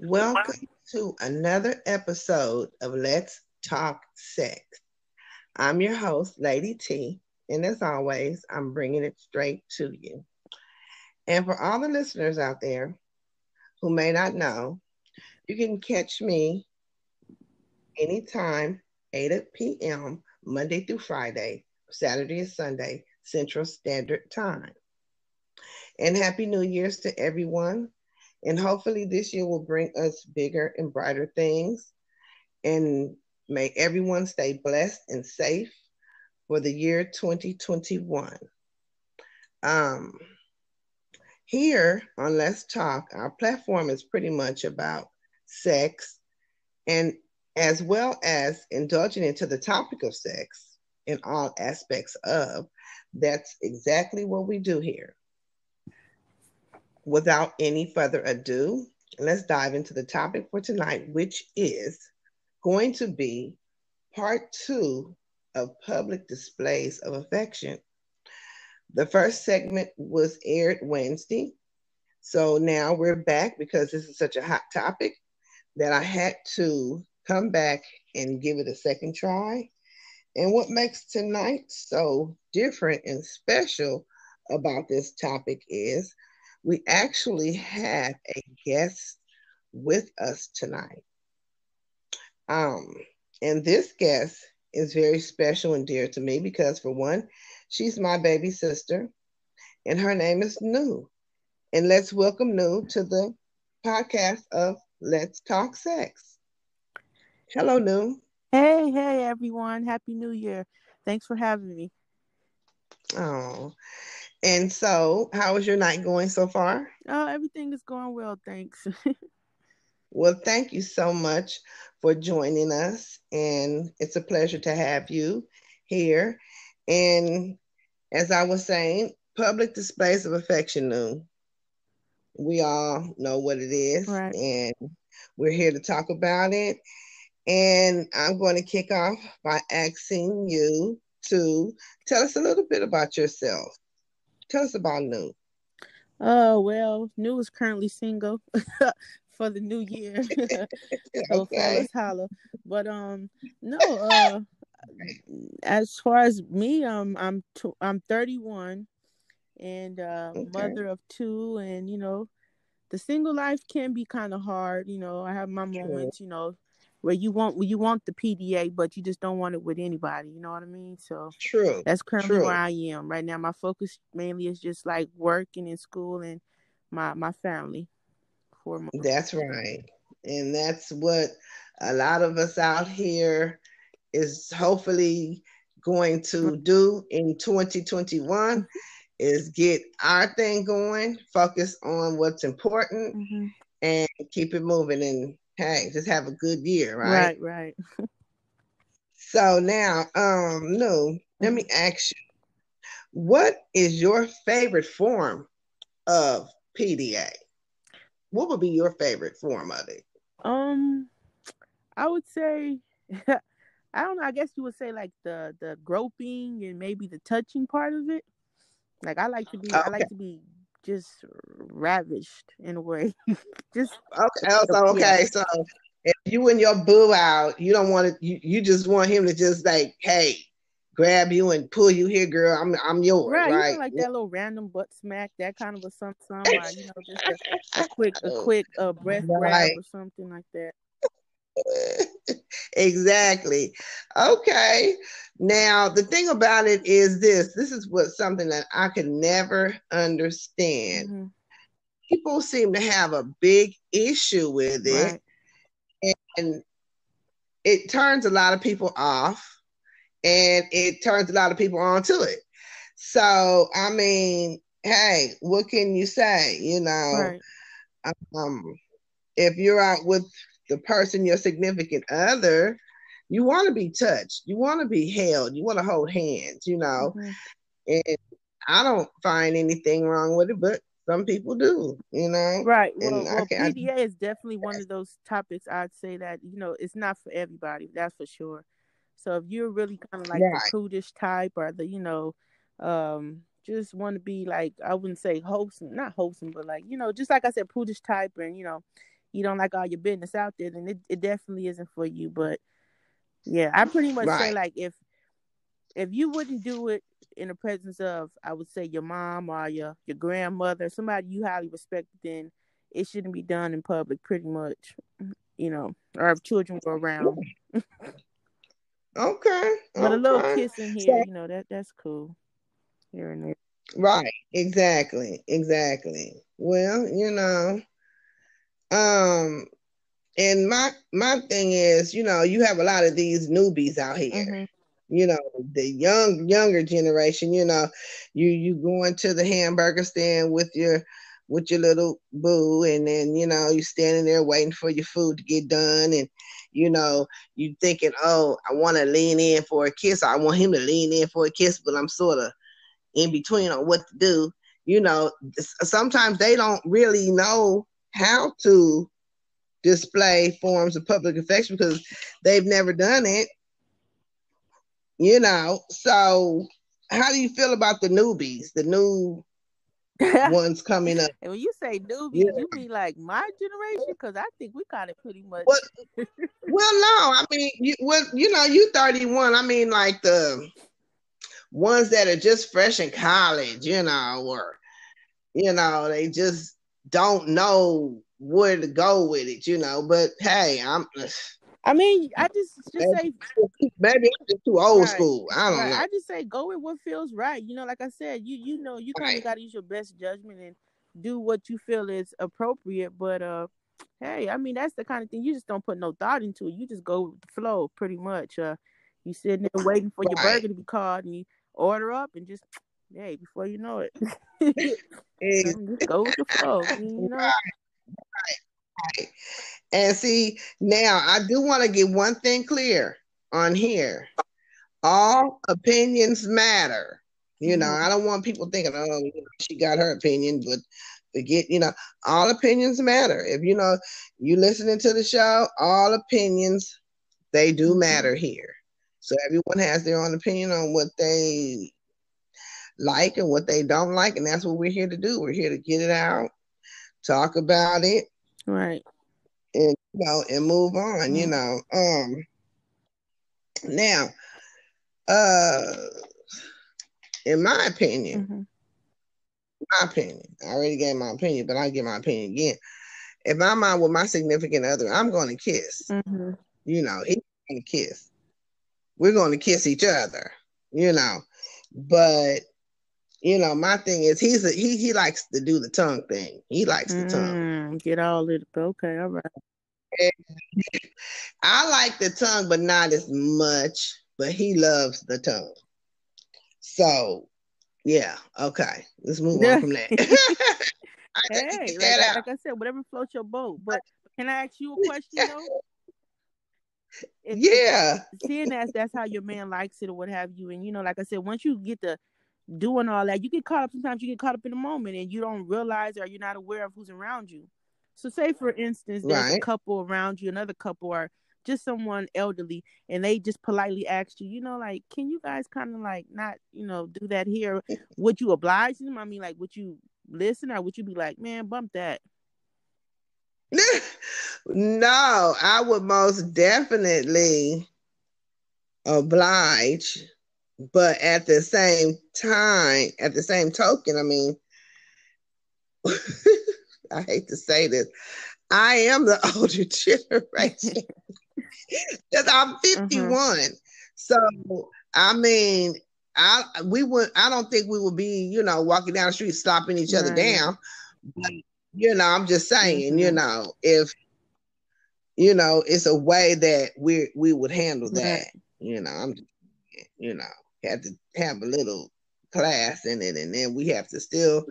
Welcome to another episode of Let's Talk Sex. I'm your host, Lady T, and as always, I'm bringing it straight to you. And for all the listeners out there who may not know, you can catch me anytime, 8 p.m., Monday through Friday, Saturday and Sunday, Central Standard Time. And Happy New Year's to everyone. And hopefully, this year will bring us bigger and brighter things. And may everyone stay blessed and safe for the year 2021. Um, Here on Let's Talk, our platform is pretty much about sex and as well as indulging into the topic of sex in all aspects of. That's exactly what we do here. Without any further ado, let's dive into the topic for tonight, which is going to be part two of public displays of affection. The first segment was aired Wednesday. So now we're back because this is such a hot topic that I had to come back and give it a second try. And what makes tonight so different and special about this topic is we actually have a guest with us tonight. Um, and this guest is very special and dear to me because, for one, she's my baby sister, and her name is New. And let's welcome New to the podcast of Let's Talk Sex. Hello, New. Hey, everyone. Happy New Year. Thanks for having me. Oh, and so how is your night going so far? Oh, everything is going well, thanks. Well, thank you so much for joining us, and it's a pleasure to have you here. And as I was saying, public displays of affection, New. We all know what it is, Right. and we're here to talk about it. And I'm going to kick off by asking you to tell us a little bit about yourself. Tell us about New. Oh, well, New is currently single for the new year. So Okay. fellas holla. But no, as far as me, I'm 31 and Okay. mother of two, and the single life can be kind of hard. I have my True. moments, where you want the PDA, but you just don't want it with anybody. You know what I mean? So True. that's currently where True. I am right now. My focus mainly is just like working in school and my family foremost. That's right. And that's what a lot of us out here is hopefully going to do in 2021 is get our thing going, focus on what's important Mm-hmm. and keep it moving and hey, just have a good year, right? Right. So now, no, let Mm-hmm. me ask you, what is your favorite form of PDA? What would be your favorite form of it? Um, I would say, I don't know. I guess you would say like the groping and maybe the touching part of it. Like I Okay. like to be just ravished in a way. Just Okay. Also, yeah. okay. So if you and your boo out, you don't want to. You just want him to just like, hey, grab you and pull you here, girl. I'm yours, Right, right? like that little random butt smack, that kind of a some, or just a quick breath grab Right. or something like that. Exactly. Okay. Now the thing about it is this. This is what something that I could never understand. Hmm. People seem to have a big issue with it, Right. and it turns a lot of people off and it turns a lot of people onto it. So, I mean, hey, what can you say? Right. Um, if you're out with the person, your significant other, you want to be touched, you want to be held, you want to hold hands. Hmm. And I don't find anything wrong with it, but some people do. Right. And I Well, can't. PDA is definitely one of those topics. I'd say that it's not for everybody. That's for sure. So if you're really kind of like the Right. prudish type, or just want to be like, I wouldn't say wholesome, not wholesome, but like just like I said, prudish type, and you don't like all your business out there, then it definitely isn't for you. But yeah, I pretty much say Right. like if you wouldn't do it in the presence of, I would say, your mom or your grandmother, somebody you highly respect, then it shouldn't be done in public, pretty much. Or if children were around. Okay. But a little Okay. kiss in here, So, that's cool. Here and there. right. Exactly. Well, um, and my thing is, you have a lot of these newbies out here. Mm-hmm. The younger generation. You go into the hamburger stand with your little boo, and then you standing there waiting for your food to get done, and you thinking, oh, I want to lean in for a kiss, or I want him to lean in for a kiss, but I'm sort of in between on what to do. Sometimes they don't really know how to display forms of public affection because they've never done it. So how do you feel about the newbies, the new ones coming up? And when you say Yeah. newbies, you mean like my generation? Because I think we kind of pretty much. Well, no, I mean, you 31. I mean, like the ones that are just fresh in college, or they just don't know where to go with it, But hey, I mean, I just say maybe I'm just too old right, school. I don't know. I just say go with what feels right. Like I said, you kind of Right. got to use your best judgment and do what you feel is appropriate. But hey, I mean that's the kind of thing you just don't put no thought into it. You just go with the flow, pretty much. You sitting there waiting for your burger to be called, and you order up and just hey, before you know it, just go with the flow. Right. And see, now I do want to get one thing clear on here. All opinions matter. I don't want people thinking, oh, she got her opinion, but forget, all opinions matter. If you listening to the show, all opinions, they do matter here. So everyone has their own opinion on what they like and what they don't like, and that's what we're here to do. We're here to get it out, talk about it, right, and and move on. Now, in my opinion, I already gave my opinion, but I give my opinion again. If I'm out with my significant other, I'm going to kiss. He's going to kiss. We're going to kiss each other. But my thing is he likes to do the tongue thing. He likes the tongue. Get all it. Okay, all right. And I like the tongue, but not as much. But he loves the tongue. So, yeah, okay. Let's move on from that. Hey, like I said, whatever floats your boat. But can I ask you a question though? Yeah. Seeing that's how your man likes it or what have you, and like I said, once you get to doing all that, you get caught up. Sometimes you get caught up in the moment, and you don't realize or you're not aware of who's around you. So, say for instance, there's a couple around you, another couple, or just someone elderly, and they just politely ask you, like, can you guys kind of like not, do that here? Would you oblige them? I mean, like, would you listen, or would you be like, man, bump that? No, I would most definitely oblige, but at the same token, I mean, I hate to say this, I am the older generation because I'm 51. So I mean, I don't think we would be, walking down the street slapping each other down. But I'm just saying, if it's a way that we would handle that. I'm just, have to have a little class in it, and then we have to still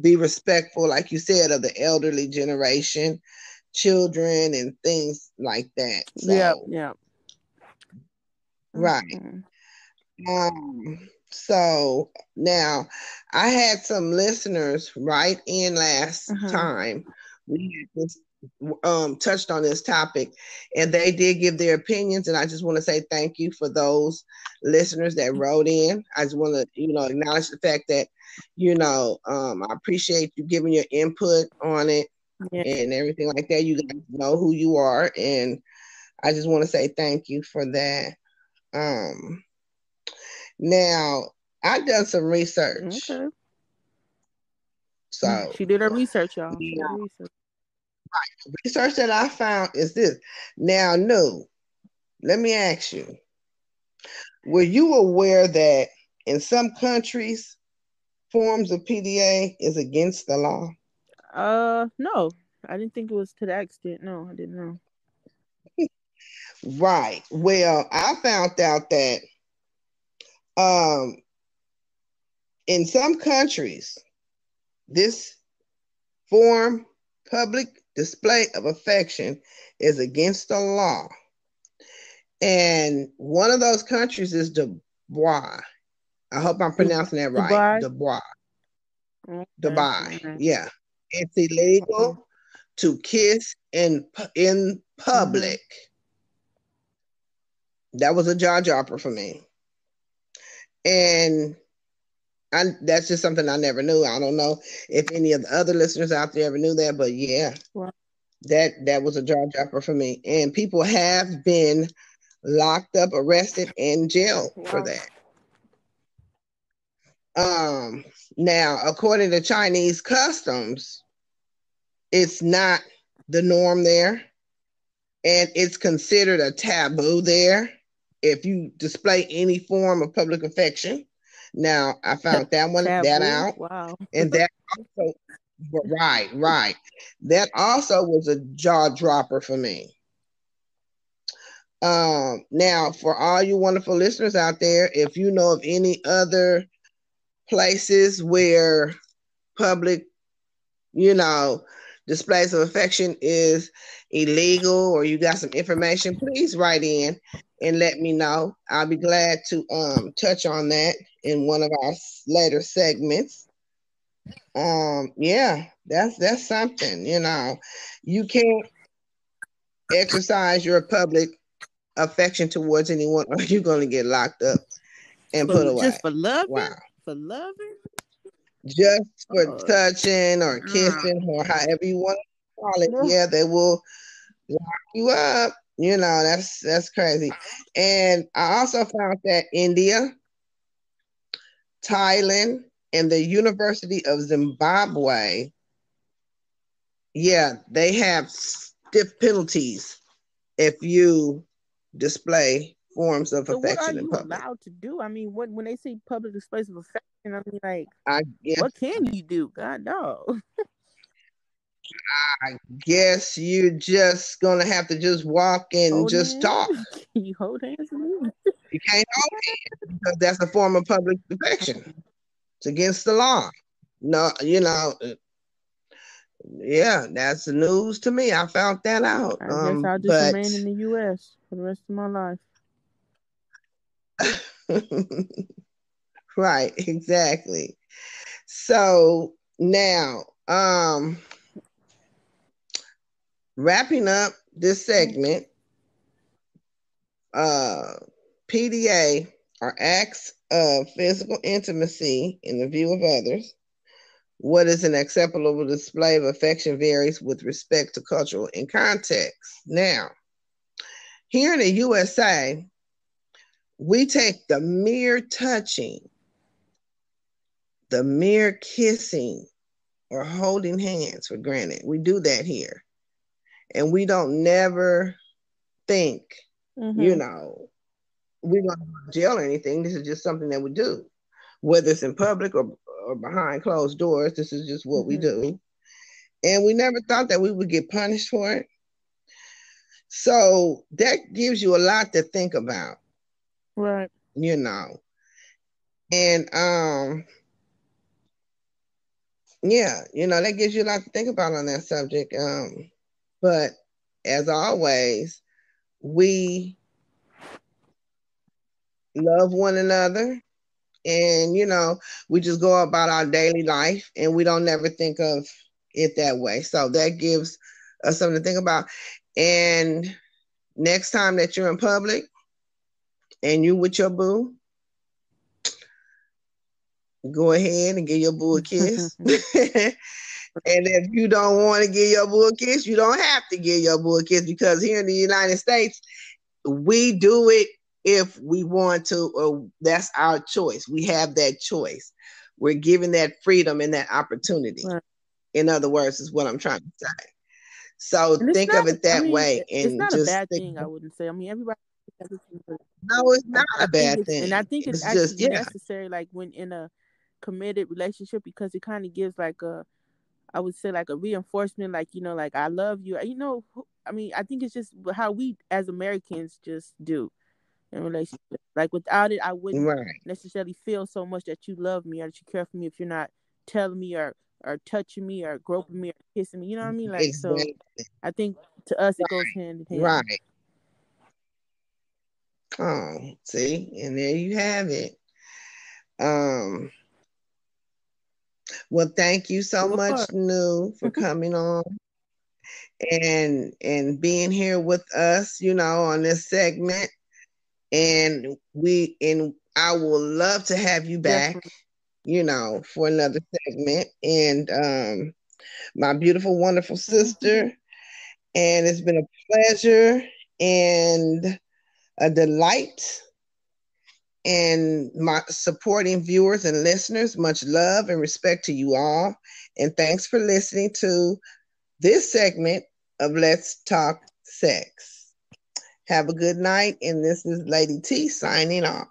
be respectful, like you said, of the elderly generation, children, and things like that. So, yeah. Right. So now I had some listeners write in last time. We had this, touched on this topic, and they did give their opinions, and I just want to say thank you for those listeners that wrote in. I just want to acknowledge the fact that I appreciate you giving your input on it. Yeah. and everything like that. You guys know who you are, and I just want to say thank you for that. Now I've done some research. Okay. So She did her research, y'all. She did her now, research. research that I found is this. Now, no, let me ask you, were you aware that in some countries, forms of PDA is against the law? No. I didn't think it was to that extent. No, I didn't know. Right. Well, I found out that um, in some countries, this form, public display of affection, is against the law. And one of those countries is Dubai. I hope I'm pronouncing that right. Dubai. Dubai. Okay. Dubai. Okay. Yeah. It's Okay. illegal to kiss in Mm-hmm. public. That was a jaw dropper for me. And that's just something I never knew. I don't know if any of the other listeners out there ever knew that, but yeah, Wow. that was a jaw dropper for me. And people have been locked up, arrested, and jailed for Wow. that. Now, according to Chinese customs, it's not the norm there, and it's considered a taboo there if you display any form of public affection. Now, I found that Taboo. out, Wow. and that also, right, that also was a jaw dropper for me. Now, for all you wonderful listeners out there, if you know of any other places where public, you know, displays of affection is illegal, or you got some information, please write in and let me know. I'll be glad to touch on that in one of our later segments. Yeah, that's something, you can't exercise your public affection towards anyone, or you're going to get locked up and put away. Just for loving? Wow. For loving? Just for Oh, touching or kissing or however you want to call it, no. yeah, they will lock you up. That's crazy. And I also found that India, Thailand, and the University of Zimbabwe, yeah, they have stiff penalties if you display forms of So what are affection in you public. allowed to do? I mean, what when they say public displays of affection, I mean, like, I guess what can you do? God no. I guess you're just gonna have to just walk and Hold just hands? talk. Can you hold hands with me? You can't hold hands because that's a form of public affection. It's against the law. No, yeah, that's the news to me. I found that out. I guess I'll just But remain in the US for the rest of my life. right, exactly. So now, wrapping up this segment, PDA are acts of physical intimacy in the view of others. What is an acceptable display of affection varies with respect to cultural and context. Now, here in the USA, we take the mere touching, the mere kissing, or holding hands for granted. We do that here. And we don't never think, Mm-hmm. we're going to go to jail or anything. This is just something that we do. Whether it's in public or behind closed doors, this is just what we do. And we never thought that we would get punished for it. So that gives you a lot to think about. Right. And yeah, that gives you a lot to think about on that subject. But as always, we love one another, and we just go about our daily life, and we don't never think of it that way. So that gives us something to think about. And next time that you're in public and you with your boo, go ahead and give your boo a kiss. And if you don't want to get your bull kiss, you don't have to get your bull kiss, because here in the United States, we do it if we want to, or that's our choice. We have that choice. We're given that freedom and that opportunity. Right. In other words, is what I'm trying to say. So And it's think not, of it I that mean, way, it's and not a just bad think. thing, I wouldn't say. I mean, everybody, No, it's not I a think bad thing. and I think it's It's actually just, yeah, necessary, like when in a committed relationship, because it kind of gives like a, I would say like a reinforcement, like, you know, like I love you. You know, I mean, I think it's just how we as Americans just do in relationships. Like without it, I wouldn't right, necessarily feel so much that you love me or that you care for me if you're not telling me or touching me or groping me or kissing me. You know what I mean? Like, so exactly, I think to us it goes hand in hand. right. Oh, see, and there you have it. Um, well, thank you so What much, part? Nu, for coming on and being here with us, on this segment. And I will love to have you back, Definitely. for another segment. And my beautiful, wonderful sister. And it's been a pleasure and a delight. And my supporting viewers and listeners, much love and respect to you all. And thanks for listening to this segment of Let's Talk Sex. Have a good night. And this is Lady T signing off.